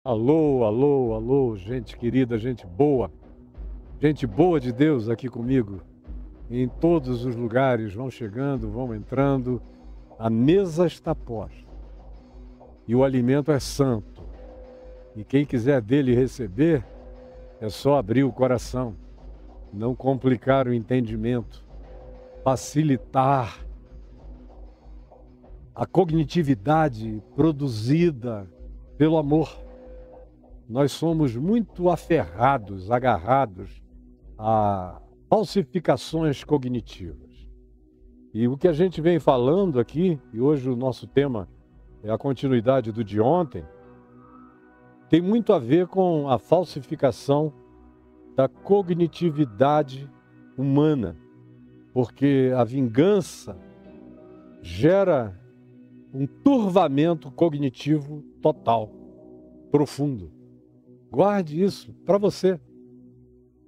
Alô, alô, alô, gente querida, gente boa de Deus aqui comigo. Em todos os lugares vão chegando, vão entrando, a mesa está posta e o alimento é santo. E quem quiser dele receber, é só abrir o coração, não complicar o entendimento, facilitar a cognitividade produzida pelo amor. Nós somos muito aferrados, agarrados a falsificações cognitivas. E o que a gente vem falando aqui, e hoje o nosso tema é a continuidade do de ontem, tem muito a ver com a falsificação da cognitividade humana, porque a vingança gera um turvamento cognitivo total, profundo. Guarde isso para você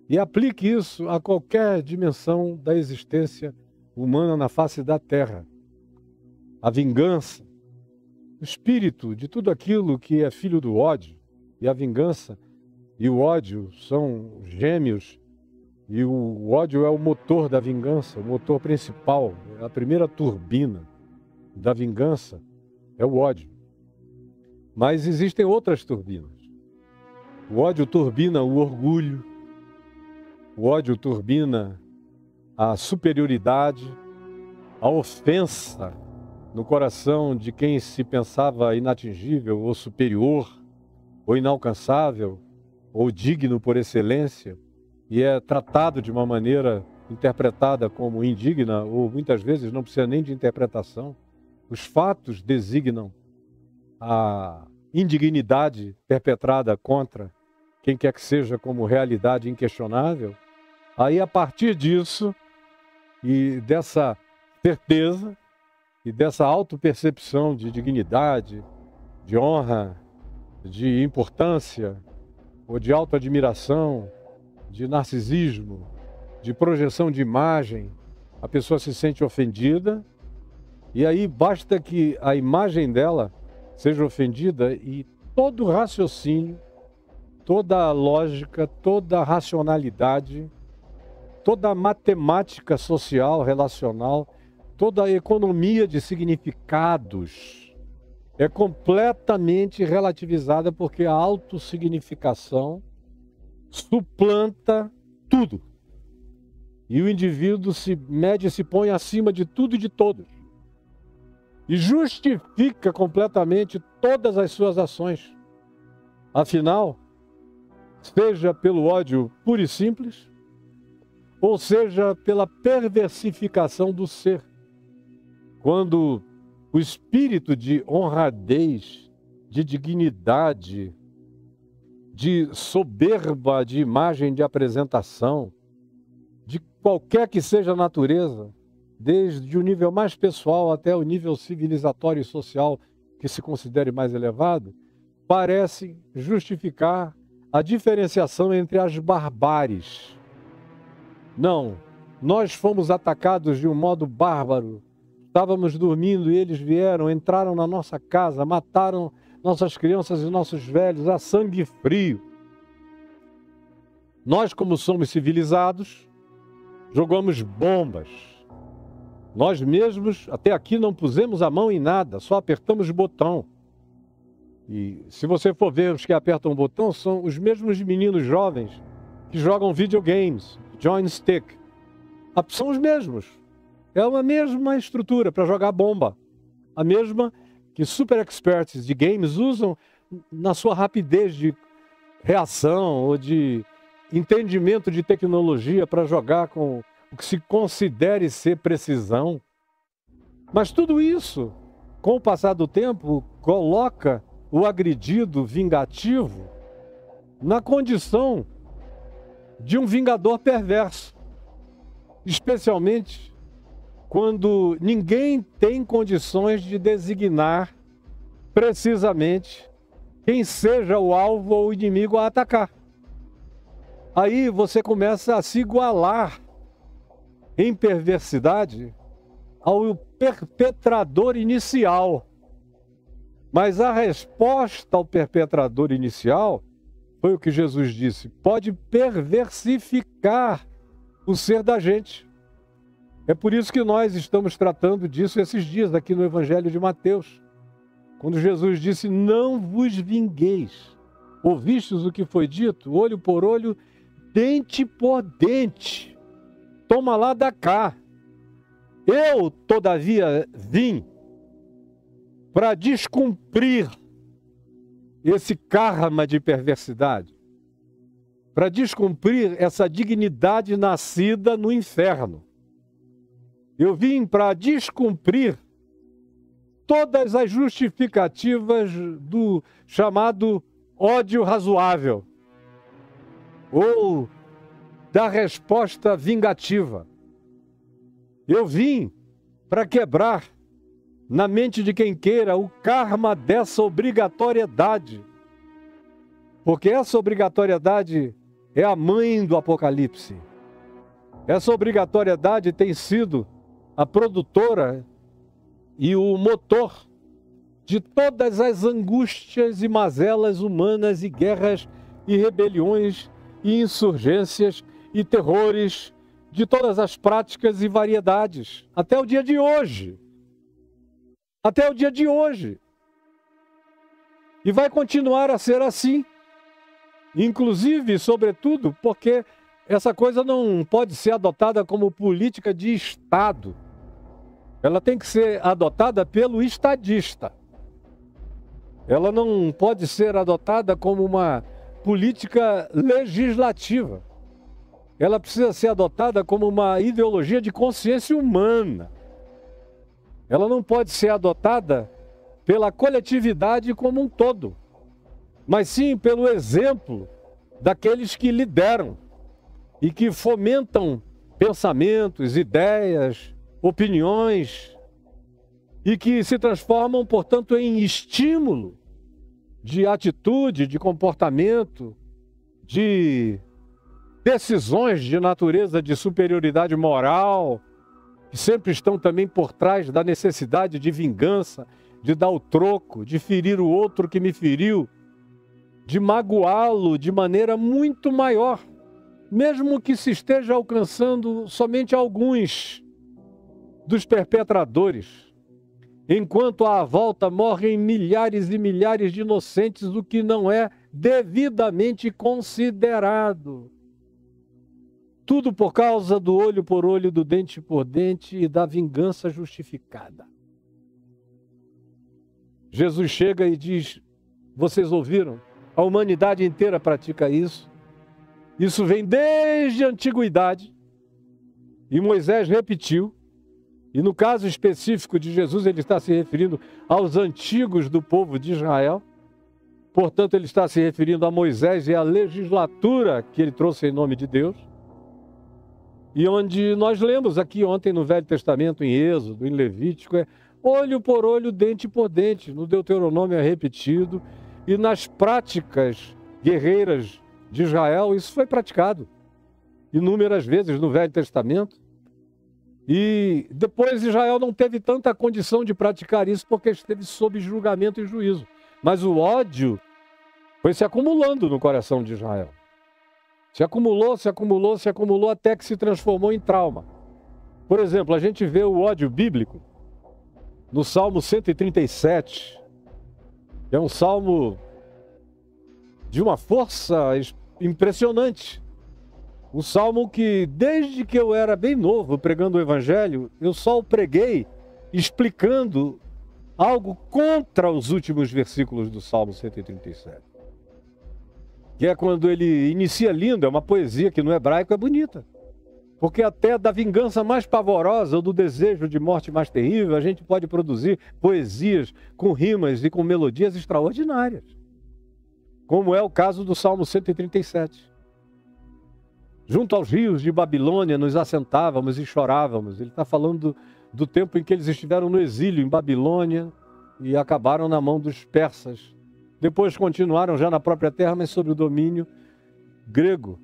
e aplique isso a qualquer dimensão da existência humana na face da Terra. A vingança, o espírito de tudo aquilo que é filho do ódio, e a vingança e o ódio são gêmeos, e o ódio é o motor da vingança, o motor principal, a primeira turbina da vingança é o ódio. Mas existem outras turbinas. O ódio turbina o orgulho, o ódio turbina a superioridade, a ofensa no coração de quem se pensava inatingível ou superior, ou inalcançável, ou digno por excelência, e é tratado de uma maneira interpretada como indigna, ou muitas vezes não precisa nem de interpretação. Os fatos designam a indignidade perpetrada contra quem quer que seja como realidade inquestionável. Aí, a partir disso, e dessa certeza, e dessa autopercepção de dignidade, de honra, de importância, ou de autoadmiração, de narcisismo, de projeção de imagem, a pessoa se sente ofendida, e aí basta que a imagem dela seja ofendida e todo o raciocínio, toda a lógica, toda a racionalidade, toda a matemática social, relacional, toda a economia de significados é completamente relativizada, porque a autossignificação suplanta tudo. E o indivíduo se mede e se põe acima de tudo e de todos. E justifica completamente todas as suas ações. Afinal, seja pelo ódio puro e simples, ou seja pela perversificação do ser. Quando o espírito de honradez, de dignidade, de soberba de imagem de apresentação, de qualquer que seja a natureza, desde o nível mais pessoal até o nível civilizatório e social que se considere mais elevado, parece justificar a diferenciação entre as barbáries. Não, nós fomos atacados de um modo bárbaro. Estávamos dormindo e eles vieram, entraram na nossa casa, mataram nossas crianças e nossos velhos a sangue frio. Nós, como somos civilizados, jogamos bombas. Nós mesmos, até aqui, não pusemos a mão em nada, só apertamos o botão. E se você for ver os que apertam o botão, são os mesmos meninos jovens que jogam videogames, joystick. São os mesmos. É a mesma estrutura para jogar bomba. A mesma que super experts de games usam na sua rapidez de reação ou de entendimento de tecnologia para jogar com o que se considere ser precisão. Mas tudo isso, com o passar do tempo, coloca o agredido vingativo na condição de um vingador perverso, especialmente quando ninguém tem condições de designar precisamente quem seja o alvo ou o inimigo a atacar. Aí você começa a se igualar em perversidade ao perpetrador inicial. Mas a resposta ao perpetrador inicial foi o que Jesus disse: pode perversificar o ser da gente. É por isso que nós estamos tratando disso esses dias aqui no Evangelho de Mateus. Quando Jesus disse: não vos vingueis. Ouvistes o que foi dito? Olho por olho, dente por dente. Toma lá da cá. Eu, todavia, vim para descumprir esse karma de perversidade, para descumprir essa dignidade nascida no inferno. Eu vim para descumprir todas as justificativas do chamado ódio razoável ou da resposta vingativa. Eu vim para quebrar na mente de quem queira o karma dessa obrigatoriedade. Porque essa obrigatoriedade é a mãe do Apocalipse. Essa obrigatoriedade tem sido a produtora e o motor de todas as angústias e mazelas humanas e guerras e rebeliões e insurgências e terrores de todas as práticas e variedades, até o dia de hoje. Até o dia de hoje. E vai continuar a ser assim. Inclusive, sobretudo, porque essa coisa não pode ser adotada como política de Estado. Ela tem que ser adotada pelo estadista. Ela não pode ser adotada como uma política legislativa. Ela precisa ser adotada como uma ideologia de consciência humana. Ela não pode ser adotada pela coletividade como um todo, mas sim pelo exemplo daqueles que lideram e que fomentam pensamentos, ideias, opiniões e que se transformam, portanto, em estímulo de atitude, de comportamento, de decisões de natureza de superioridade moral, que sempre estão também por trás da necessidade de vingança, de dar o troco, de ferir o outro que me feriu, de magoá-lo de maneira muito maior, mesmo que se esteja alcançando somente alguns dos perpetradores, enquanto à volta morrem milhares e milhares de inocentes, o que não é devidamente considerado. Tudo por causa do olho por olho, do dente por dente e da vingança justificada. Jesus chega e diz: vocês ouviram? A humanidade inteira pratica isso. Isso vem desde a antiguidade. E Moisés repetiu. E no caso específico de Jesus, ele está se referindo aos antigos do povo de Israel. Portanto, ele está se referindo a Moisés e à legislatura que ele trouxe em nome de Deus. E onde nós lemos aqui ontem no Velho Testamento, em Êxodo, em Levítico, é olho por olho, dente por dente. No Deuteronômio é repetido. E nas práticas guerreiras de Israel, isso foi praticado inúmeras vezes no Velho Testamento. E depois Israel não teve tanta condição de praticar isso porque esteve sob julgamento e juízo. Mas o ódio foi se acumulando no coração de Israel. Se acumulou, se acumulou, se acumulou até que se transformou em trauma. Por exemplo, a gente vê o ódio bíblico no Salmo 137. É um salmo de uma força impressionante. Um salmo que, desde que eu era bem novo, pregando o Evangelho, eu só o preguei explicando algo contra os últimos versículos do Salmo 137. Que é quando ele inicia lindo, é uma poesia que no hebraico é bonita. Porque até da vingança mais pavorosa ou do desejo de morte mais terrível, a gente pode produzir poesias com rimas e com melodias extraordinárias. Como é o caso do Salmo 137. Junto aos rios de Babilônia nos assentávamos e chorávamos. Ele está falando do tempo em que eles estiveram no exílio em Babilônia e acabaram na mão dos persas. Depois continuaram já na própria terra, mas sob o domínio grego,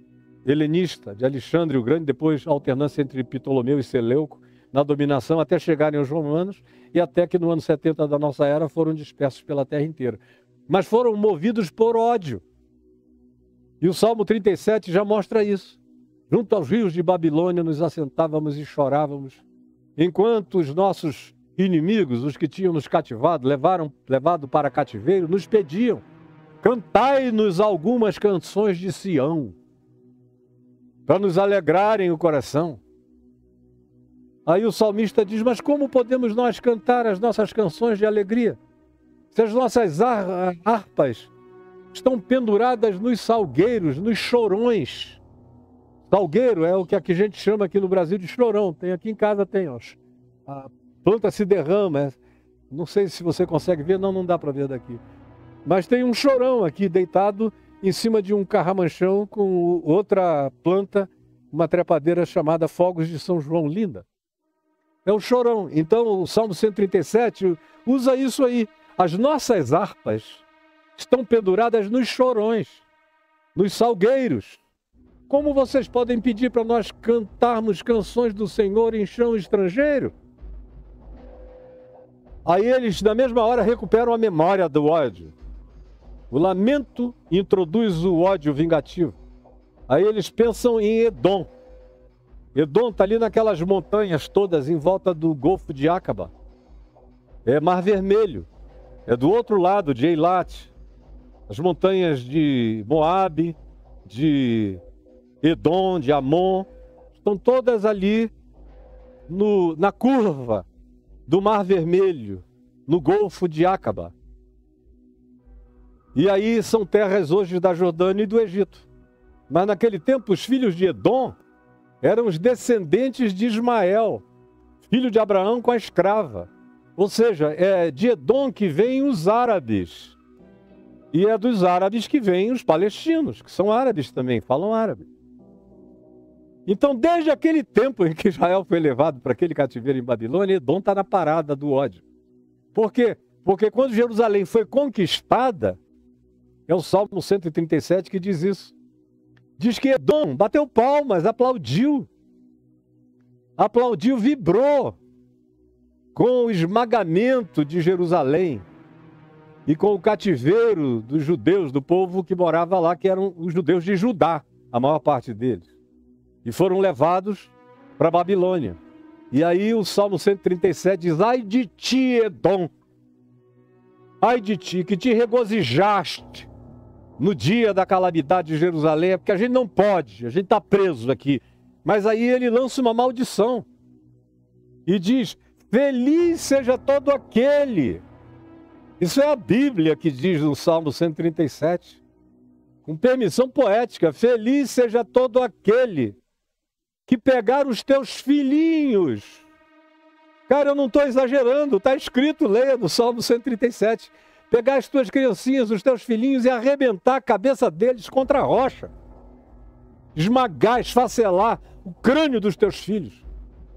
helenista, de Alexandre o Grande, depois alternância entre Ptolomeu e Seleuco, na dominação até chegarem os romanos e até que no ano 70 da nossa era foram dispersos pela terra inteira. Mas foram movidos por ódio. E o Salmo 37 já mostra isso. Junto aos rios de Babilônia nos assentávamos e chorávamos, enquanto os nossos inimigos, os que tinham nos cativado, levado para cativeiro, nos pediam: cantai-nos algumas canções de Sião, para nos alegrarem o coração. Aí o salmista diz: mas como podemos nós cantar as nossas canções de alegria, se as nossas harpas estão penduradas nos salgueiros, nos chorões? Salgueiro é o que a gente chama aqui no Brasil de chorão. Tem aqui em casa, tem, ó. A planta se derrama. Não sei se você consegue ver, não dá para ver daqui. Mas tem um chorão aqui deitado em cima de um carramanchão com outra planta, uma trepadeira chamada Fogos de São João, linda. É o chorão. Então o Salmo 137 usa isso aí. As nossas harpas estão penduradas nos chorões, nos salgueiros. Como vocês podem pedir para nós cantarmos canções do Senhor em chão estrangeiro? Aí eles, na mesma hora, recuperam a memória do ódio. O lamento introduz o ódio vingativo. Aí eles pensam em Edom. Edom está ali naquelas montanhas todas em volta do Golfo de Acaba. É Mar Vermelho. É do outro lado de Eilat. As montanhas de Moabe, de Edom, de Amon, estão todas ali na curva do Mar Vermelho, no Golfo de Acaba. E aí são terras hoje da Jordânia e do Egito. Mas naquele tempo os filhos de Edom eram os descendentes de Ismael, filho de Abraão com a escrava. Ou seja, é de Edom que vêm os árabes. E é dos árabes que vêm os palestinos, que são árabes também, falam árabe. Então, desde aquele tempo em que Israel foi levado para aquele cativeiro em Babilônia, Edom está na parada do ódio. Por quê? Porque quando Jerusalém foi conquistada, é o Salmo 137 que diz isso. Diz que Edom bateu palmas, aplaudiu, vibrou com o esmagamento de Jerusalém e com o cativeiro dos judeus, do povo que morava lá, que eram os judeus de Judá, a maior parte deles. E foram levados para a Babilônia. E aí o Salmo 137 diz: ai de ti, Edom, ai de ti, que te regozijaste no dia da calamidade de Jerusalém, porque a gente não pode, a gente está preso aqui. Mas aí ele lança uma maldição e diz: feliz seja todo aquele. Isso é a Bíblia que diz no Salmo 137, com permissão poética: feliz seja todo aquele que pegar os teus filhinhos. Cara, eu não estou exagerando, está escrito, leia no Salmo 137. Pegar as tuas criancinhas, os teus filhinhos e arrebentar a cabeça deles contra a rocha. Esmagar, esfacelar o crânio dos teus filhos.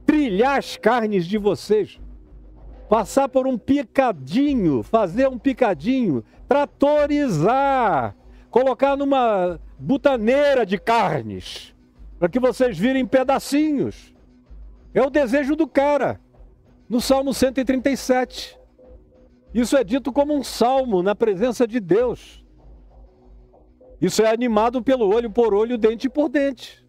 Trilhar as carnes de vocês. Passar por um picadinho, fazer um picadinho, tratorizar, colocar numa butaneira de carnes, para que vocês virem pedacinhos. É o desejo do cara, no Salmo 137. Isso é dito como um salmo na presença de Deus. Isso é animado pelo olho por olho, dente por dente.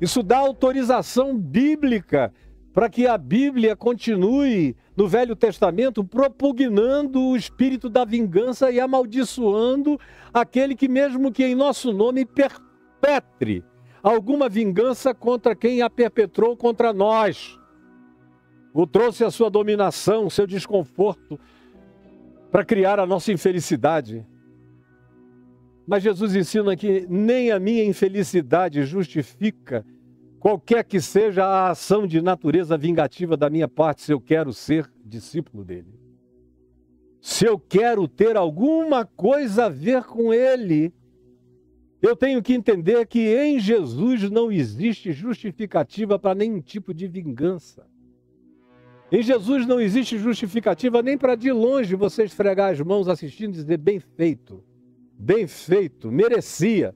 Isso dá autorização bíblica para que a Bíblia continue no Velho Testamento propugnando o espírito da vingança e amaldiçoando aquele que, mesmo que em nosso nome, perpetre alguma vingança contra quem a perpetrou contra nós, ou trouxe a sua dominação, o seu desconforto, para criar a nossa infelicidade. Mas Jesus ensina que nem a minha infelicidade justifica qualquer que seja a ação de natureza vingativa da minha parte, se eu quero ser discípulo dele. Se eu quero ter alguma coisa a ver com ele, eu tenho que entender que em Jesus não existe justificativa para nenhum tipo de vingança. Em Jesus não existe justificativa nem para de longe você esfregar as mãos assistindo e dizer: bem feito, merecia.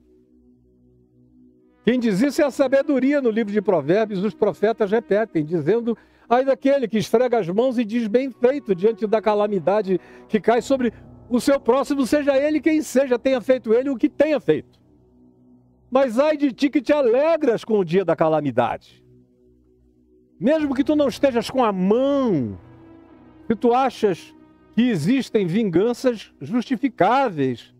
Quem diz isso é a sabedoria no livro de Provérbios, os profetas repetem, dizendo Ai daquele que esfrega as mãos e diz bem feito diante da calamidade que cai sobre o seu próximo, seja ele quem seja, tenha feito ele o que tenha feito. Mas ai de ti que te alegras com o dia da calamidade. Mesmo que tu não estejas com a mão, se tu achas que existem vinganças justificáveis,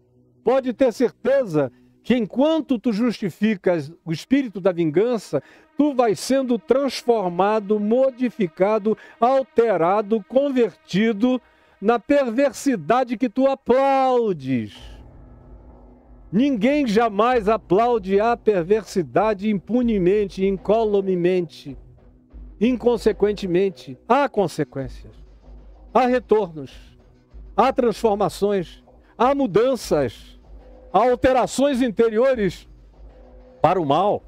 pode ter certeza que enquanto tu justificas o espírito da vingança, tu vais sendo transformado, modificado, alterado, convertido na perversidade que tu aplaudes. Ninguém jamais aplaude a perversidade impunemente, incolumemente, inconsequentemente. Há consequências, há retornos, há transformações, há mudanças, há alterações interiores para o mal,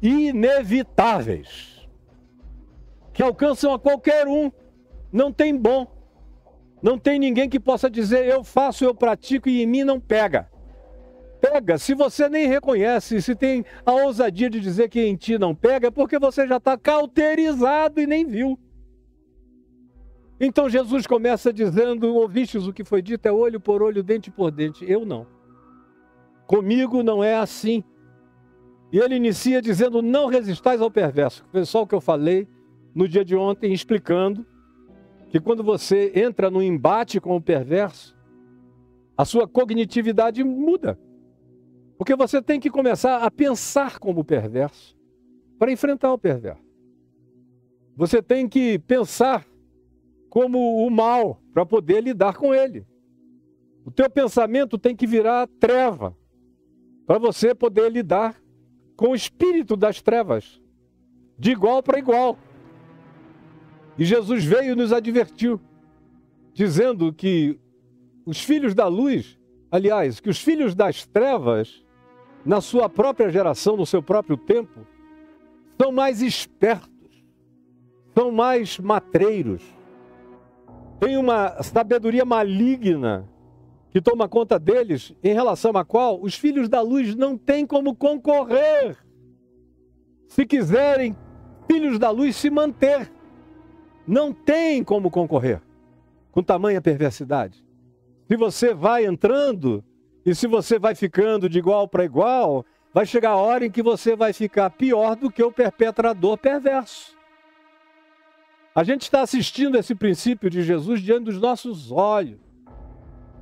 inevitáveis, que alcançam a qualquer um. Não tem bom, não tem ninguém que possa dizer eu faço, eu pratico e em mim não pega. Pega, se você nem reconhece, se tem a ousadia de dizer que em ti não pega, é porque você já está cauterizado e nem viu. Então Jesus começa dizendo, ouvistes o que foi dito, é olho por olho, dente por dente. Eu não. Comigo não é assim. E ele inicia dizendo, não resistais ao perverso. Foi só o que eu falei no dia de ontem, explicando que quando você entra no embate com o perverso, a sua cognitividade muda. Porque você tem que começar a pensar como perverso para enfrentar o perverso. Você tem que pensar como o mal para poder lidar com ele. O teu pensamento tem que virar treva para você poder lidar com o espírito das trevas, de igual para igual. E Jesus veio e nos advertiu, dizendo que os filhos da luz, aliás, que os filhos das trevas, na sua própria geração, no seu próprio tempo, são mais espertos, são mais matreiros, têm uma sabedoria maligna que toma conta deles, em relação à qual os filhos da luz não têm como concorrer, se quiserem, filhos da luz, se manter. Não tem como concorrer com tamanha perversidade. Se você vai entrando e se você vai ficando de igual para igual, vai chegar a hora em que você vai ficar pior do que o perpetrador perverso. A gente está assistindo esse princípio de Jesus diante dos nossos olhos,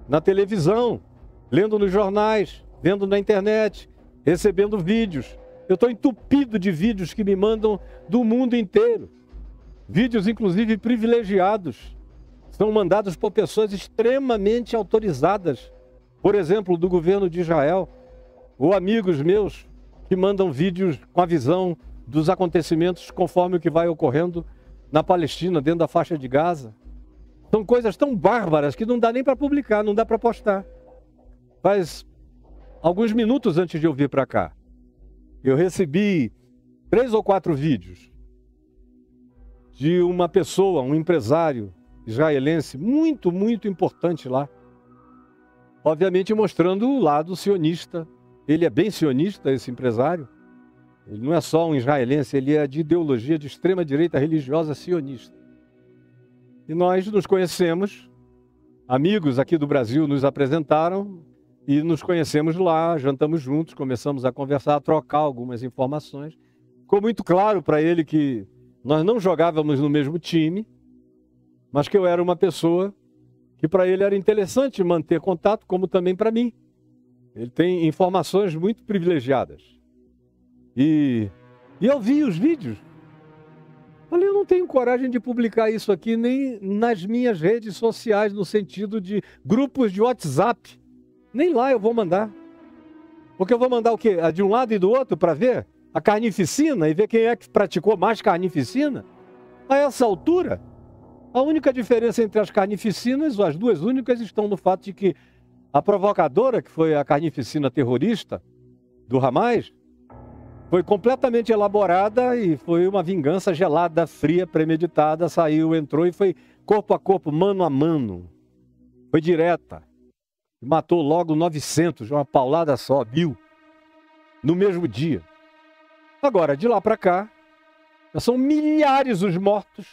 na televisão, lendo nos jornais, vendo na internet, recebendo vídeos. Eu estou entupido de vídeos que me mandam do mundo inteiro. Vídeos, inclusive, privilegiados. São mandados por pessoas extremamente autorizadas. Por exemplo, do governo de Israel. Ou amigos meus que mandam vídeos com a visão dos acontecimentos conforme o que vai ocorrendo na Palestina, dentro da faixa de Gaza. São coisas tão bárbaras que não dá nem para publicar, não dá para postar. Faz alguns minutos antes de eu vir para cá, eu recebi 3 ou 4 vídeos de uma pessoa, um empresário israelense muito, muito importante lá. Obviamente mostrando o lado sionista. Ele é bem sionista, esse empresário. Ele não é só um israelense, ele é de ideologia de extrema-direita religiosa sionista. E nós nos conhecemos, amigos aqui do Brasil nos apresentaram e nos conhecemos lá, jantamos juntos, começamos a conversar, a trocar algumas informações. Ficou muito claro para ele que nós não jogávamos no mesmo time, mas que eu era uma pessoa que para ele era interessante manter contato, como também para mim. Ele tem informações muito privilegiadas. E eu vi os vídeos. Falei, eu não tenho coragem de publicar isso aqui nem nas minhas redes sociais, no sentido de grupos de WhatsApp. Nem lá eu vou mandar. Porque eu vou mandar o quê? De um lado e do outro para ver a carnificina e ver quem é que praticou mais carnificina? A essa altura, a única diferença entre as carnificinas, ou as duas únicas, estão no fato de que a provocadora, que foi a carnificina terrorista do Hamas, foi completamente elaborada e foi uma vingança gelada, fria, premeditada, saiu, entrou e foi corpo a corpo, mano a mano. Foi direta. Matou logo 900, uma paulada só, 1000, no mesmo dia. Agora, de lá para cá, já são milhares os mortos,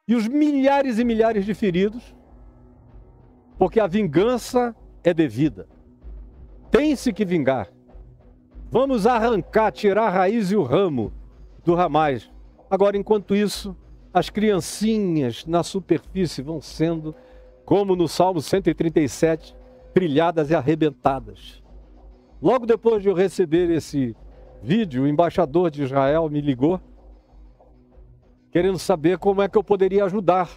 E os milhares e milhares de feridos, porque a vingança é devida. Tem-se que vingar. Vamos arrancar, tirar a raiz e o ramo do ramais. Agora, enquanto isso, as criancinhas na superfície vão sendo, como no Salmo 137, trilhadas e arrebentadas. Logo depois de eu receber esse vídeo, o embaixador de Israel me ligou, querendo saber como é que eu poderia ajudar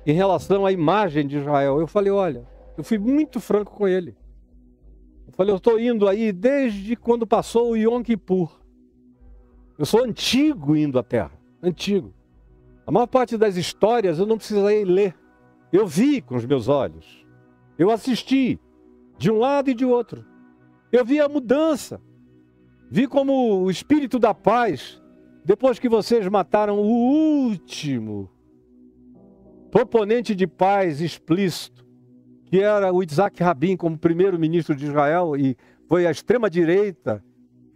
em relação à imagem de Israel. Eu falei, olha, eu fui muito franco com ele. Eu falei, eu estou indo aí desde quando passou o Yom Kippur. Eu sou antigo indo à terra, antigo. A maior parte das histórias eu não precisei ler. Eu vi com os meus olhos. Eu assisti de um lado e de outro. Eu vi a mudança. Vi como o espírito da paz, depois que vocês mataram o último proponente de paz explícito, que era o Isaac Rabin como primeiro-ministro de Israel, e foi a extrema-direita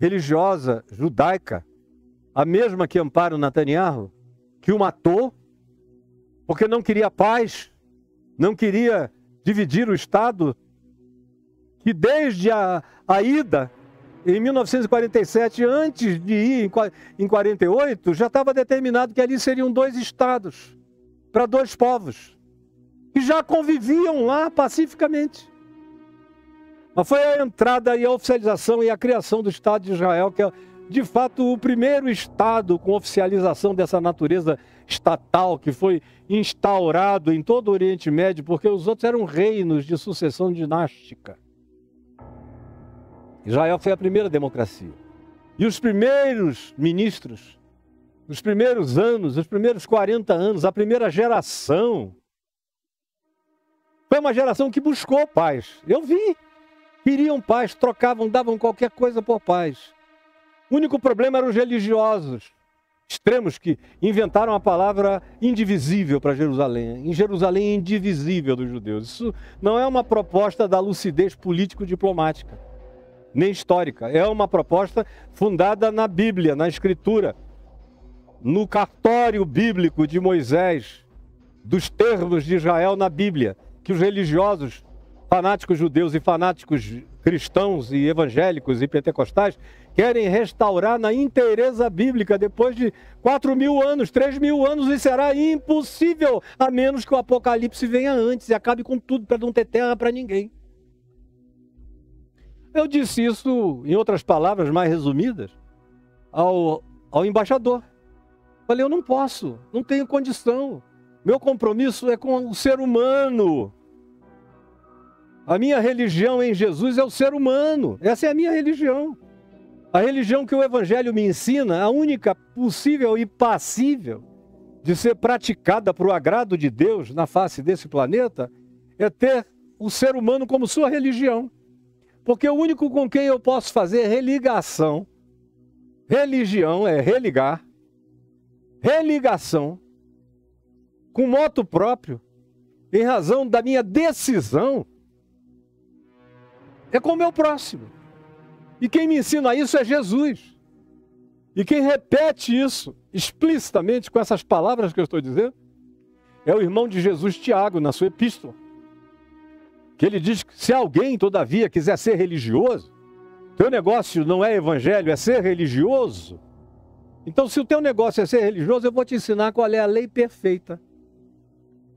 religiosa judaica, a mesma que ampara o Netanyahu, que o matou, porque não queria paz, não queria dividir o Estado, que desde a ida, em 1947, antes de ir em 48, já estava determinado que ali seriam 2 estados, para 2 povos, que já conviviam lá pacificamente. Mas foi a entrada e a oficialização e a criação do Estado de Israel, que é, de fato, o primeiro Estado com oficialização dessa natureza estatal, que foi instaurado em todo o Oriente Médio, porque os outros eram reinos de sucessão dinástica. Israel foi a primeira democracia. E os primeiros ministros, os primeiros anos, os primeiros 40 anos, a primeira geração, foi uma geração que buscou paz. Eu vi. Queriam paz, trocavam, davam qualquer coisa por paz. O único problema eram os religiosos extremos que inventaram a palavra indivisível para Jerusalém. Em Jerusalém, indivisível dos judeus. Isso não é uma proposta da lucidez político-diplomática, nem histórica. É uma proposta fundada na Bíblia, na Escritura, no cartório bíblico de Moisés, dos termos de Israel na Bíblia, que os religiosos, fanáticos judeus e fanáticos cristãos e evangélicos e pentecostais querem restaurar na inteireza bíblica depois de 4.000 anos, 3.000 anos, e será impossível, a menos que o Apocalipse venha antes e acabe com tudo para não ter terra para ninguém. Eu disse isso, em outras palavras mais resumidas, ao embaixador. Falei, eu não posso, não tenho condição. Meu compromisso é com o ser humano. A minha religião em Jesus é o ser humano. Essa é a minha religião. A religião que o Evangelho me ensina, a única possível e passível de ser praticada para o agrado de Deus na face desse planeta, é ter o ser humano como sua religião. Porque o único com quem eu posso fazer religação, religião é religar, religação, com moto próprio, em razão da minha decisão, é com o meu próximo. E quem me ensina isso é Jesus. E quem repete isso explicitamente com essas palavras que eu estou dizendo, é o irmão de Jesus, Tiago, na sua epístola. Que ele diz que se alguém, todavia, quiser ser religioso, teu negócio não é evangelho, é ser religioso. Então, se o teu negócio é ser religioso, eu vou te ensinar qual é a lei perfeita.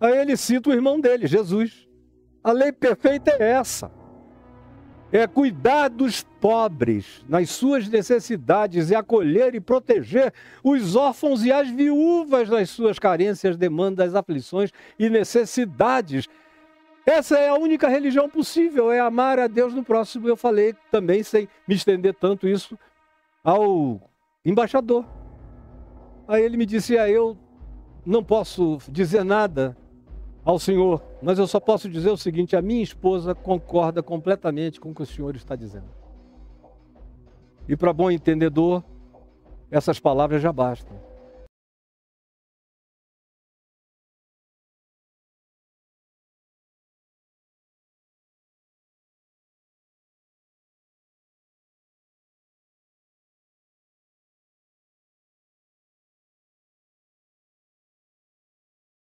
Aí ele cita o irmão dele, Jesus. A lei perfeita é essa. É cuidar dos pobres nas suas necessidades e acolher e proteger os órfãos e as viúvas nas suas carências, demandas, aflições e necessidades. Essa é a única religião possível, é amar a Deus no próximo. Eu falei também, sem me estender tanto isso, ao embaixador. Aí ele me disse, eu não posso dizer nada ao senhor, mas eu só posso dizer o seguinte, a minha esposa concorda completamente com o que o senhor está dizendo. E para bom entendedor, essas palavras já bastam.